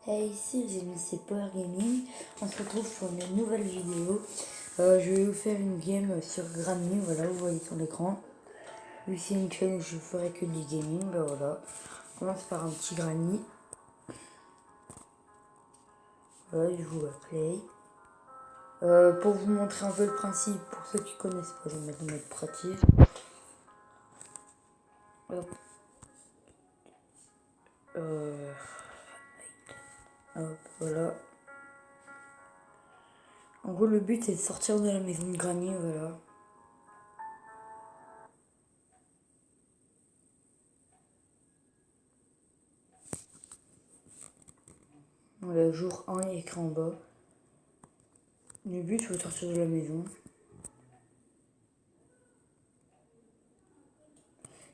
Hey, ici les amis, c'est Power Gaming. On se retrouve pour une nouvelle vidéo. Je vais vous faire une game sur Granny, voilà, vous voyez sur l'écran. Vu que c'est une chaîne où je ferai que du gaming, bah voilà. On commence par un petit Granny. Voilà, je joue à Play. Pour vous montrer un peu le principe, pour ceux qui connaissent pas, je vais mettre le mode pratique. Hop. Hop, voilà. En gros, le but c'est de sortir de la maison de Granny, voilà. Voilà, jour 1, il y a écrit en bas. Le but, il faut sortir de la maison.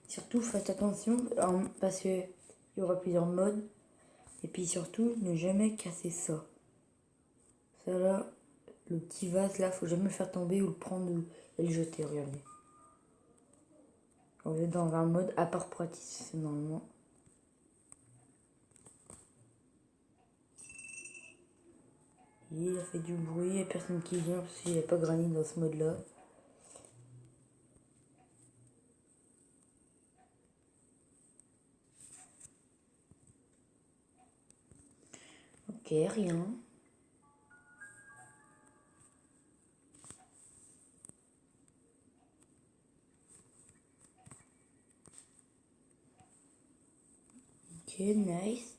Surtout, faites attention, parce qu'il y aura plusieurs modes. Et puis surtout, ne jamais casser ça. Ça là, le petit vase là, faut jamais le faire tomber ou le prendre et le jeter, regardez. On est dans un mode à part pratique, normalement. Il a fait du bruit, il n'y a personne qui vient parce qu'il n'y a pas Granny dans ce mode là. Ok, rien. Ok, nice.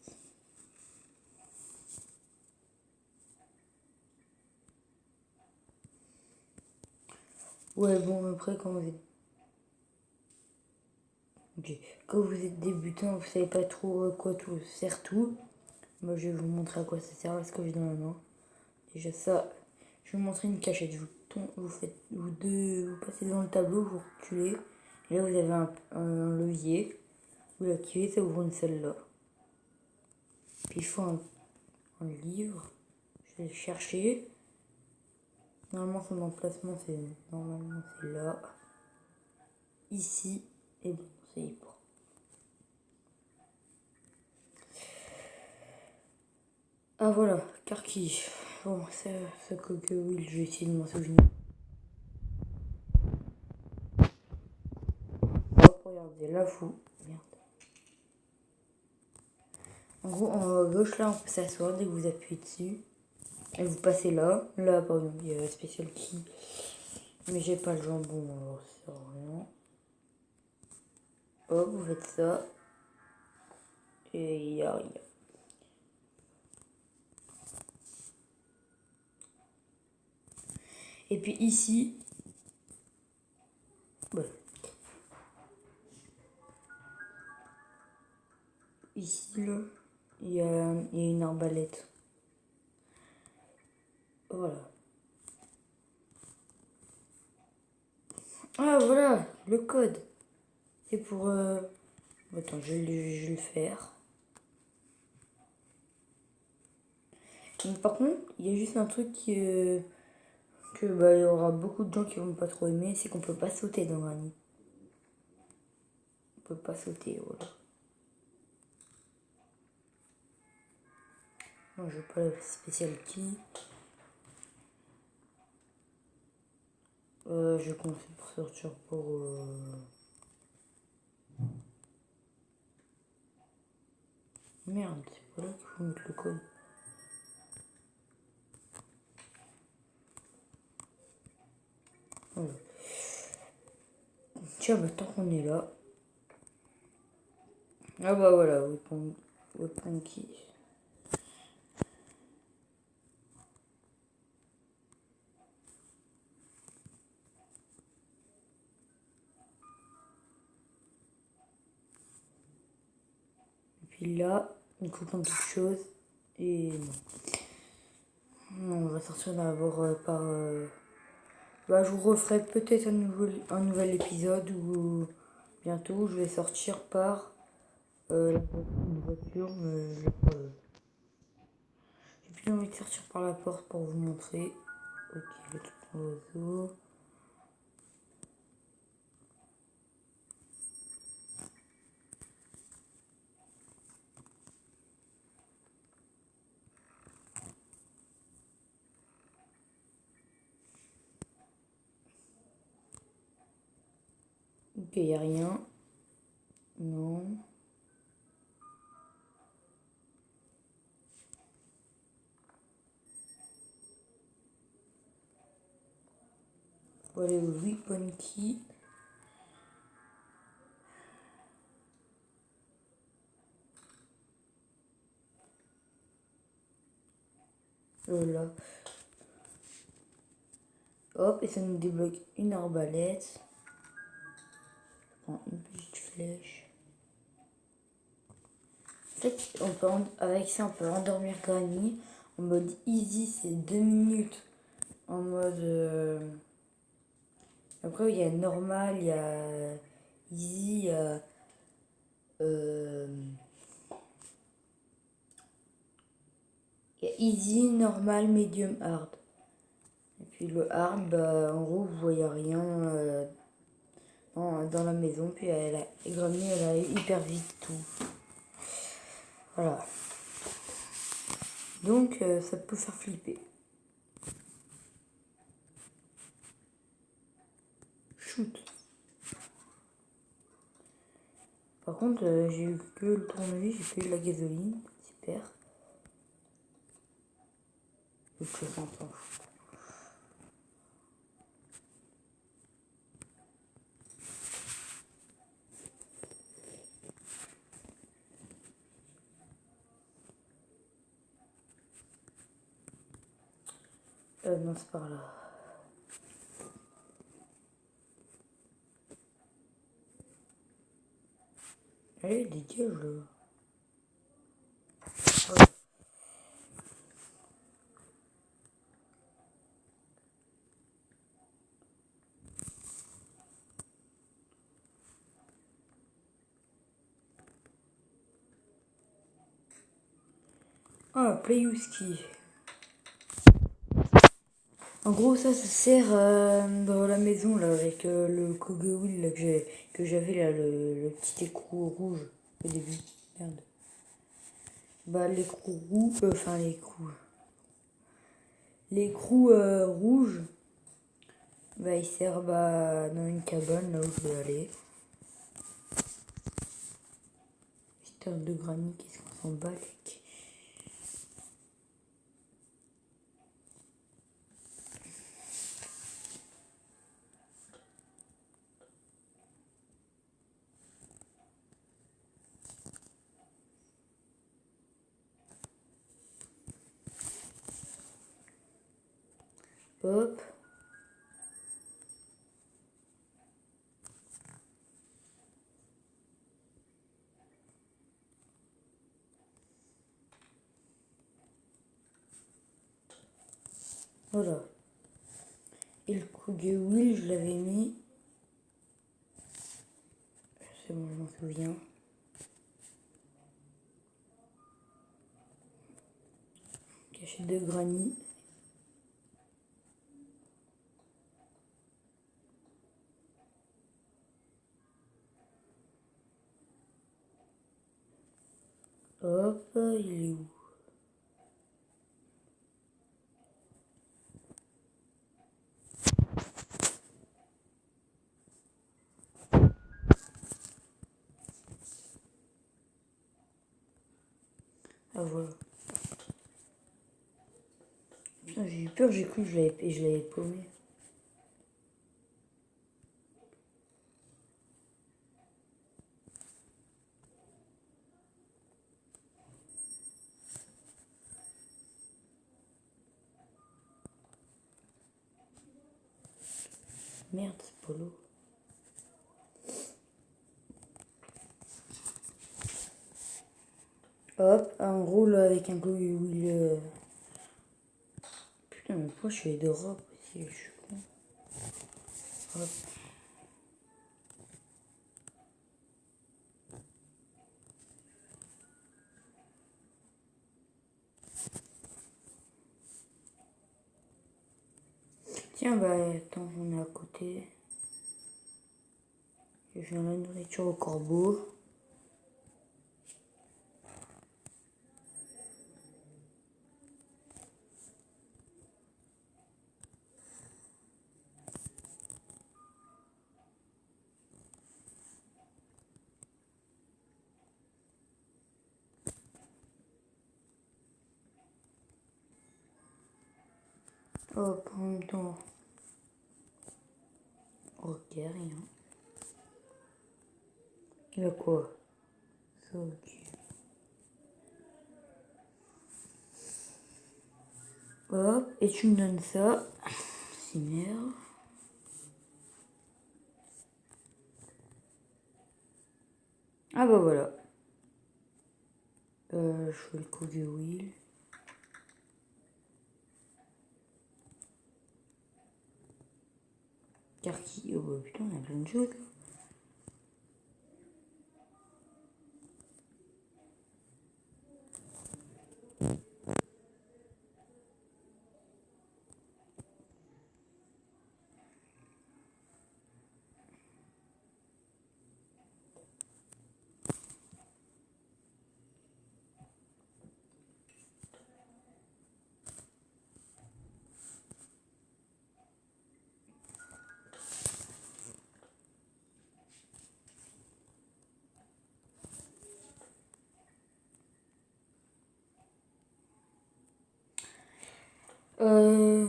Ouais, bon, après, quand vous êtes... Okay. Quand vous êtes débutant, vous savez pas trop quoi tout sert tout. Moi, je vais vous montrer à quoi ça sert, ce que j'ai dans la main. Déjà ça, je vais vous montrer une cachette. Vous passez devant le tableau, vous reculez. Et là, vous avez un levier. Vous l'activez, ça ouvre une salle là. Puis il faut un livre. Je vais le chercher. Normalement, son emplacement, c'est là. Ici. Et bon, c'est libre. Ah voilà, Karki. Bon, ça que oui, je vais essayer de m'en souvenir. Hop, regardez, la fou. Merde. En gros, en haut à gauche, là, on peut s'asseoir dès que vous appuyez dessus. Et vous passez là. Là, par exemple, il y a la spécial key. Mais j'ai pas le jambon, alors ça sert à rien. Hop, vous faites ça. Et il y a rien. Et puis ici, voilà. Ici, là, il y a une arbalète. Voilà. Ah, voilà, le code. C'est pour... Attends, je vais le faire. Donc, par contre, il y a juste un truc que bah, il y aura beaucoup de gens qui vont pas trop aimer, c'est qu'on peut pas sauter dans Granny. On peut pas sauter, voilà. Non, je veux pas la spécial key. Je vais commencer pour sortir pour... Merde, c'est pas là qu'il faut mettre le code. Voilà. Tiens, bah tant qu'on est là. Ah bah voilà, weapon key. Et puis là, il faut prendre quelque chose. Et non. On va sortir d'abord par... Bah, je vous referai peut-être un nouvel épisode où bientôt je vais sortir par une voiture, mais j'ai plus envie de sortir par la porte pour vous montrer. Ok, le truc pour l'oiseau. Ok, y a rien. Non. On va aller au weapon key. Là. Hop, et ça nous débloque une arbalète. Je prends une petite flèche. En fait, avec ça, on peut endormir Granny. En mode easy, c'est 2 minutes. En mode... Après, il y a normal, il y a easy, il y a... Il y a easy, normal, medium, hard. Et puis le hard, bah, en gros, vous voyez rien dans la maison. Puis Granny, elle a hyper vite tout. Voilà. Donc, ça peut faire flipper. Shoot. Par contre, j'ai eu que le tournevis, j'ai pas eu la gasoline. Super. Autre chose en planche. Non, c'est par là. Allez, dégage là. Voilà. Ah, Playuski. En gros, ça sert dans la maison là avec le Kogewheel là, que j'avais là, le petit écrou rouge au début. Merde. Bah, l'écrou rouge, enfin l'écrou. L'écrou rouge, bah, il sert dans une cabane là où je vais aller. Putain de Granny, qu'est-ce qu'on s'en bat, mec. Hop. Voilà. Et le Kogewheel, je l'avais mis. C'est bon, je m'en souviens. Cachette de Granny. Hop, il est où? Ah voilà. Putain, j'ai eu peur, j'ai cru que je l'avais paumé. Merde, c'est pas l'eau. Hop, on roule avec un Kogewheel. Putain, mais pourquoi je fais des robes ici? Je suis con. Hop. Tiens, bah attends, on est à côté. Je viens la nourriture au corbeau. Hop, en même temps. Ok, rien. Il y a quoi? Ça, ok. Hop, et tu me donnes ça. C'est merde. Ah bah voilà. Je fais le Koge Wheel. Karki. Oh bah putain, il y a plein de choses là.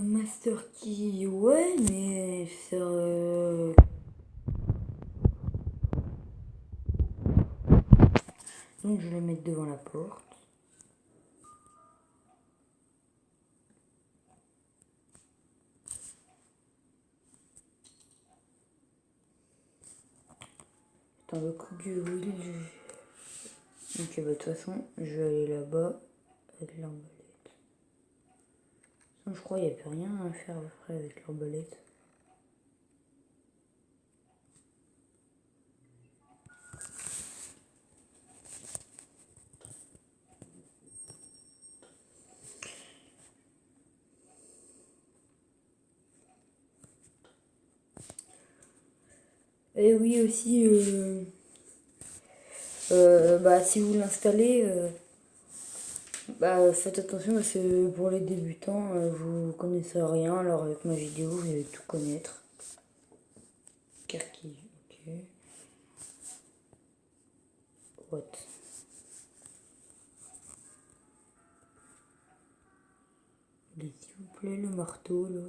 Master Key, ouais, mais ça. Donc je vais le mettre devant la porte. Attends, le Koge Wheel. Ok, bah de toute façon, je vais aller là-bas avec l'arbalète. Je crois qu'il n'y a plus rien à faire après avec l'arbalète. Et oui, aussi, bah, si vous l'installez, bah, faites attention parce que pour les débutants, vous connaissez rien, alors avec ma vidéo, vous allez tout connaître. Karki, ok. What? Allez, s'il vous plaît, le marteau, là.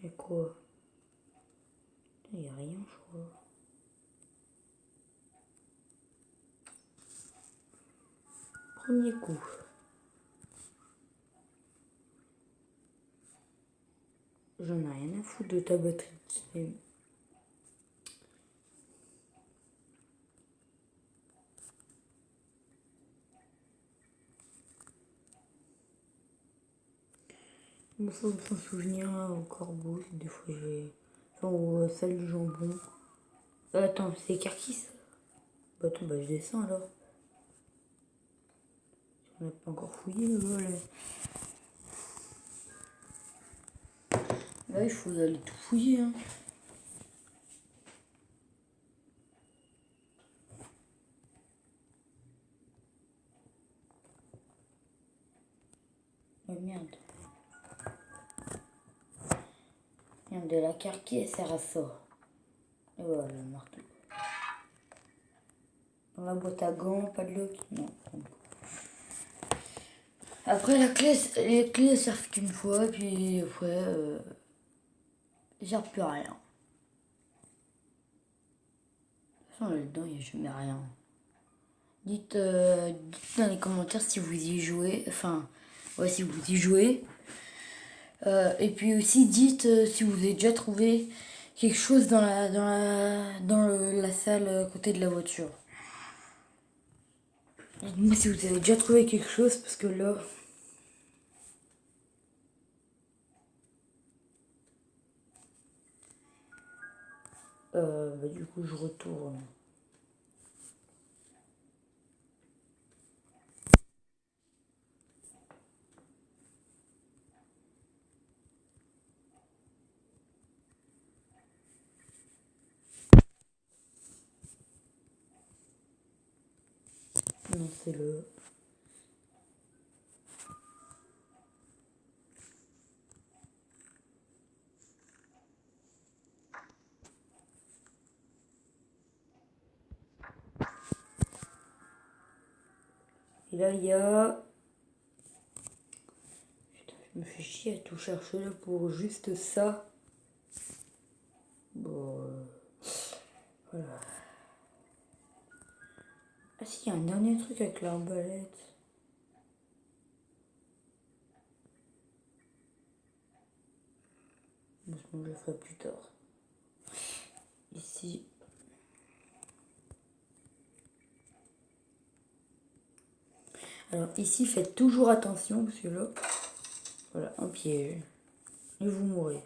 Y'a quoi? Y'a rien, je crois. Premier coup. J'en ai rien à foutre de ta batterie. Il faut s'en souvenir au corbeau, des fois j'ai. Enfin, au salle du jambon. Attends, c'est Karki ça? Bah attends, bah je descends alors. On n'a pas encore fouillé là-bas là. Là, il faut aller tout fouiller. Hein. Oh merde. Merde, de la Karki, elle sert à ça. Et voilà, le marteau. Dans la boîte à gants, pas de lock. Non. Après, les clés servent qu'une fois, puis après, elles servent plus à rien. De toute façon, là-dedans, il n'y a jamais rien. Dites dans les commentaires si vous y jouez. Enfin, ouais, si vous y jouez. Et puis aussi, dites si vous avez déjà trouvé quelque chose dans la salle à côté de la voiture. Dites-moi si vous avez déjà trouvé quelque chose, parce que là... bah, du coup, je retourne. Non, c'est le... Et là, il y a... Putain, je me fais chier à tout chercher là pour juste ça. Bon, voilà. Ah si, il y a un dernier truc avec l'arbalète. Bon, je le ferai plus tard. Ici. Alors ici, faites toujours attention parce que là, voilà, un piège. Et vous mourrez.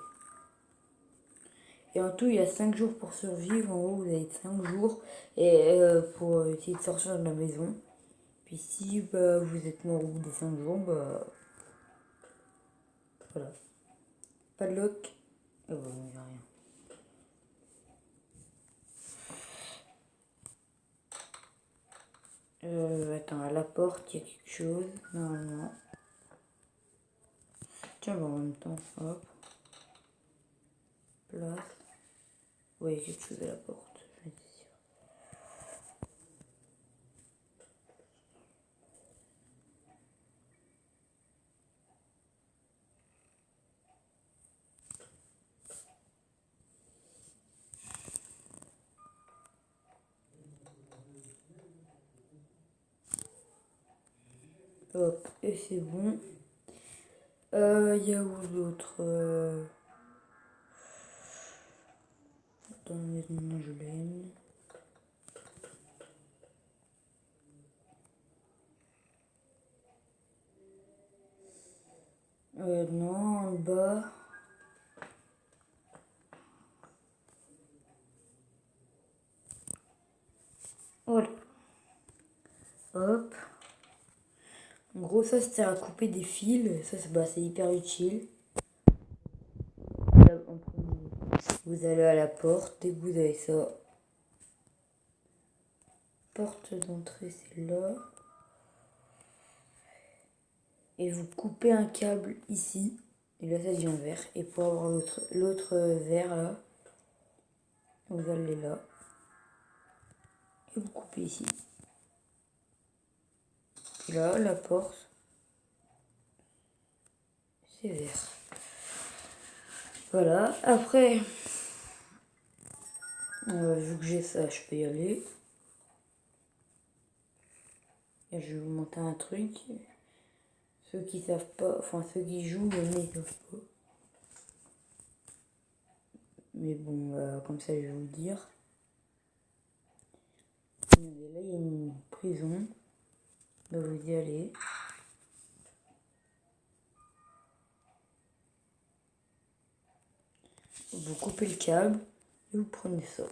Et en tout, il y a 5 jours pour survivre. En haut, vous avez 5 jours et pour essayer de sortir de la maison. Puis si bah, vous êtes mort au bout des 5 jours, bah voilà. Padlock. Et voilà, il n'y a rien. Attends, à la porte, il y a quelque chose, normalement. Tiens, bon, en même temps, hop. Place. Oui, il y a quelque chose à la porte, je suis sûr. Hop, et c'est bon. Il y a où d'autres dans la maison de Marjolaine. Non, en bas. Voilà. Hop. En gros, ça c'était à couper des fils. Ça, c'est hyper utile. Là, en premier, vous allez à la porte. Dès que vous avez ça. Porte d'entrée, c'est là. Et vous coupez un câble ici. Et là, ça devient vert. Et pour avoir l'autre vert là, vous allez là. Et vous coupez ici. Et là, la porte, c'est vert. Voilà. Après, vu que j'ai ça, je peux y aller. Et je vais vous montrer un truc. Ceux qui savent pas, enfin ceux qui jouent, mais ils savent pas. Mais bon, comme ça, je vais vous le dire. Regardez, là, il y a une prison. Donc, vous y allez. Vous coupez le câble et vous prenez ça.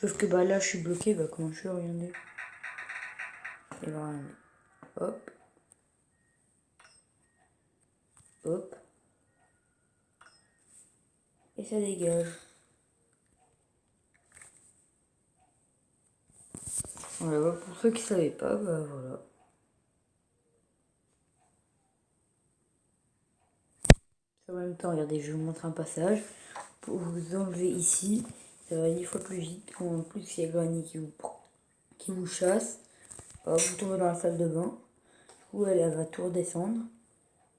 Sauf que bah là, je suis bloqué. Bah, comment je fais, regardez. Et bah, regardez. Hop. Hop. Et ça dégage. Voilà, bah, pour ceux qui ne savaient pas, bah voilà. En même temps, regardez, je vais vous montrer un passage. Pour vous enlever ici, ça va 10 fois plus vite. En plus, il y a Granny qui vous chasse. Hop, vous tombez dans la salle de bain. Où elle va tout redescendre.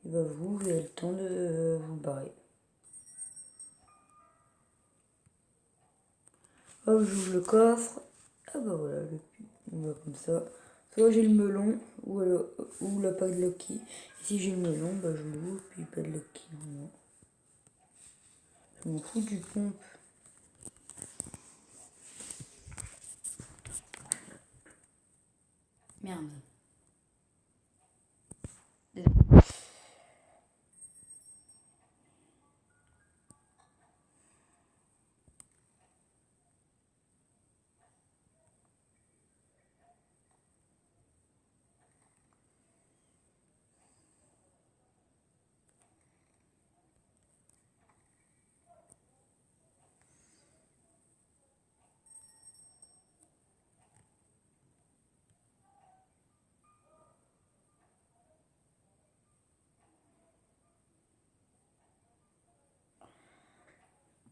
Et bah vous avez le temps de vous barrer. Hop, j'ouvre le coffre. Ah bah voilà, comme ça. Soit j'ai le melon ou la padlock. Et si j'ai le melon, bah je l'ouvre, puis padlock normalement. Je m'en fous du pompe. Merde.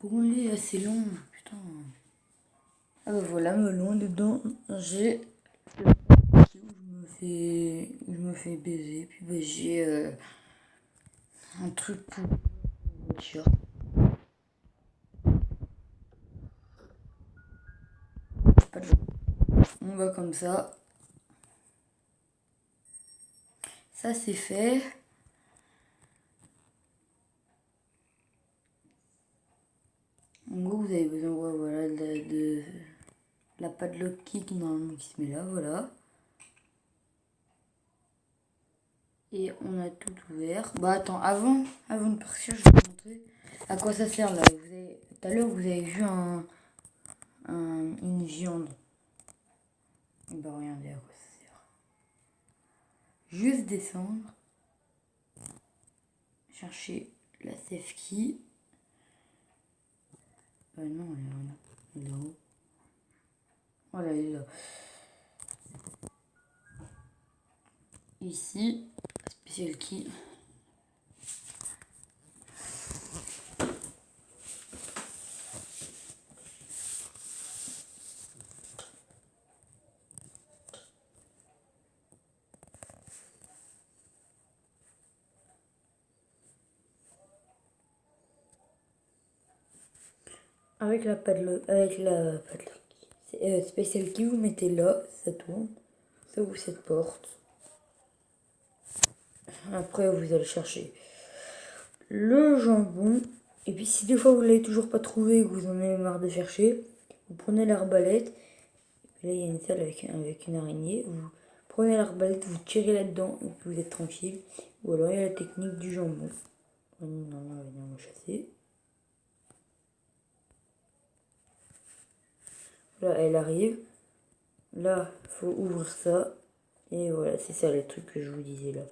Bon, il est assez long, putain. Ah bah voilà, melon dedans. J'ai où je me fais baiser. Puis bah j'ai un truc pour voiture. On va comme ça. Ça c'est fait. En gros, vous avez besoin voilà, de la padlock qui normalement qui se met là, voilà. Et on a tout ouvert. Bah attends, avant de partir, je vais vous montrer à quoi ça sert là. Tout à l'heure, vous avez vu une viande. Et bah regardez à quoi ça sert. Juste descendre. Chercher la safe key. Non, elle est là-haut. Voilà, elle est là. Ici, special key. Avec la padlock, special key, vous mettez là, ça tourne. Ça ouvre cette porte. Après, vous allez chercher le jambon. Et puis, si des fois vous ne l'avez toujours pas trouvé, que vous en avez marre de chercher, vous prenez l'arbalète. Là, il y a une salle avec une araignée. Vous prenez l'arbalète, vous tirez là-dedans, et puis vous êtes tranquille. Ou alors, il y a la technique du jambon. Non, elle va venir me chasser. Là, elle arrive. Là, il faut ouvrir ça. Et voilà, c'est ça le truc que je vous disais là.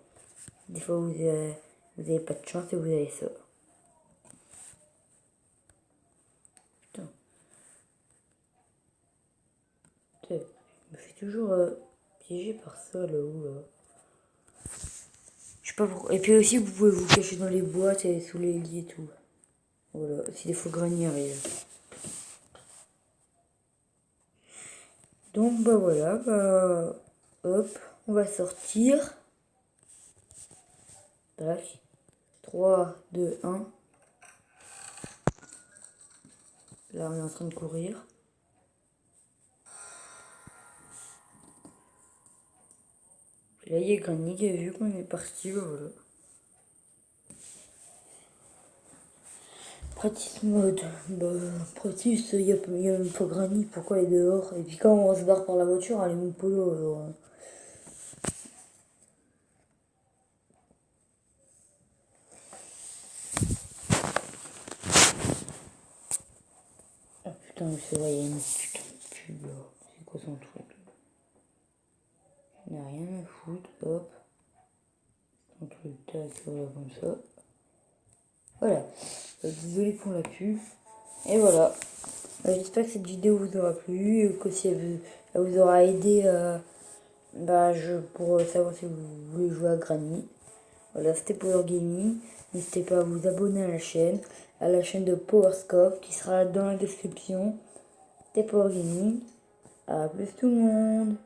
Des fois, vous avez pas de chance et vous avez ça. Putain. Je me fais toujours piéger par ça là-haut. Là. Je sais pas pourquoi. Et puis aussi, vous pouvez vous cacher dans les boîtes et sous les lits et tout. Voilà, si des fois Granny arrive. Donc, bah voilà, bah. Hop, on va sortir. Tac. 3, 2, 1. Là, on est en train de courir. Et là, il y a Granny qui a vu qu'on est parti, bah voilà. Pratique mode, bah pratique, il y a même pas Granny, pourquoi elle est dehors? Et puis quand on se barre par la voiture, elle est mon polo alors. Ah putain, c'est vrai, il y a une putain de pub là. C'est quoi son truc? Il n'y a rien à foutre, hop. Un truc tac, voilà, comme ça. Voilà. Désolé pour la pub. Et voilà. J'espère que cette vidéo vous aura plu, que si elle vous aura aidé pour savoir si vous voulez jouer à Granny. Voilà, c'était Power Gaming. N'hésitez pas à vous abonner à la chaîne de Powerscope qui sera dans la description. C'était Power Gaming. À plus tout le monde.